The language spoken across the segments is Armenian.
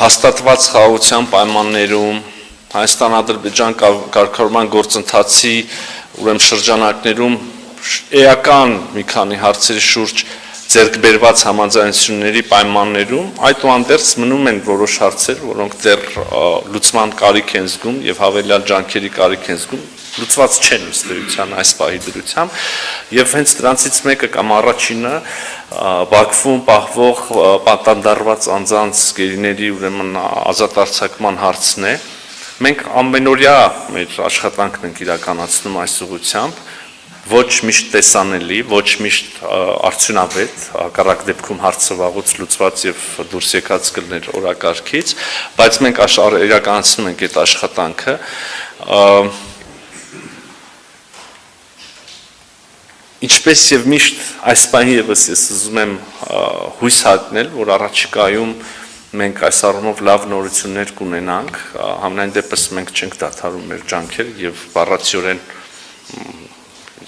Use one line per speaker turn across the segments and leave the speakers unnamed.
հաստատված խաղաղության պայմաններում Հայաստան-Ադրբեջան կարգավորման գործընթացի ուրեմն շրջանակներում էական մի քանի հարցերի շուրջ ձեռք բերված համաձայնությունների պայմաններում այդուհանդերձ մնում են որոշ հարցեր, որոնք դեռ լուծման կարիք են զգում եւ հավելյալ ջանքերի կարիք են զգում, լուծված չեն ըստ էության այս պահի դրությամբ եւ հենց դրանցից մեկը կամ առաջինը Բաքվում պահվող պատանդարված անձանց գերիների ուրեմն ազատ արձակման հարցն է։ Մենք ամենօրյա մեր աշխատանքն ենք իրականացնում այս ուղղությամբ, ոչ միշտ տեսանելի, ոչ միշտ արդյունավետ, հակառակ դեպքում հարցը վաղուց լուծված եւ դուրս եկած կլներ օրակարգից, բայց մենք իրականացնում ենք այդ աշխատանքը։ Ինչպես եւ միշտ այս պահի եւս ես ուզում եմ հույս հատնել, որ առաջիկայում մենք այս առումով լավ նորություններ կունենանք, համենայն դեպս մենք չենք դադարում մեր ջանքերը եւ բառացիորեն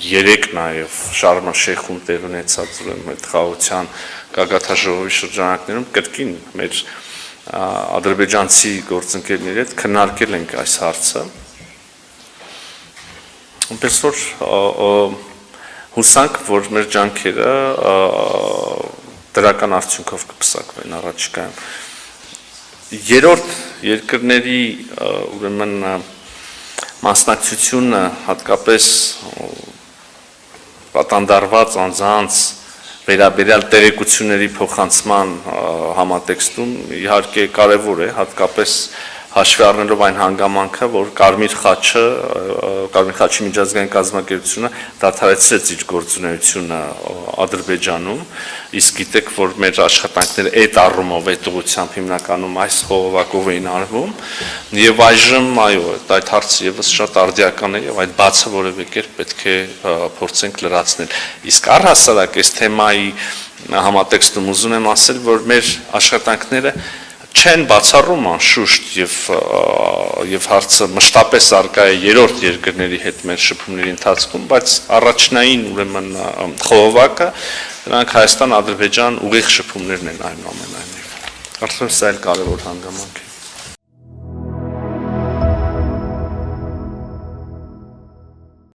երեք նաեւ Շարմ Շեյխում տեղ ունեցած այդ խաղաղության գագաթաժողովի շրջանակներում կրկին մեր ադրբեջանցի գործընկերների հետ քննարկել ենք այս հարցը։ Այնպես որ հուսանք, որ մեր ջանքերը դրական արդյունքով կպսակվեն առաջիկայում։ Երրորդ երկրների ուրեմն մասնակցությունը հատկապես պատանդարված անձանց վերաբերյալ տեղեկությունների փոխանցման համատեքստում իհարկե կարևոր է, հատկապես հաշվի առնելով այն հանգամանքը, որ Կարմիր խաչի միջազգային կազմակերպությունը դադարեցրեց իր գործունեությունը Ադրբեջանում, իսկ գիտեք, որ մեր աշխատանքները այդ առումով, այդ ուղղությամբ հիմնականում այս խողովակով էին արվում, եւ այժմ, այո, այդ հարցը եւս շատ արդիական է եւ այդ բացը որևէ կերպ պետք է փորձենք լրացնել։ Իսկ առհասարակ այս թեմայի համատեքստում ուզում եմ ասել, որ մեր աշխատանքները չեն բացառում անշուշտ եւ հարցը մշտապես արկա է երրորդ երկրների հետ մեր շփումների ընթացքում, բայց առաջնային ուրեմն խողովակը դրանք Հայաստան-Ադրբեջան ուղիղ շփումներն են այնուամենայնիվ։ Կարծում եմ սա էլ կարևոր հանգամանք է։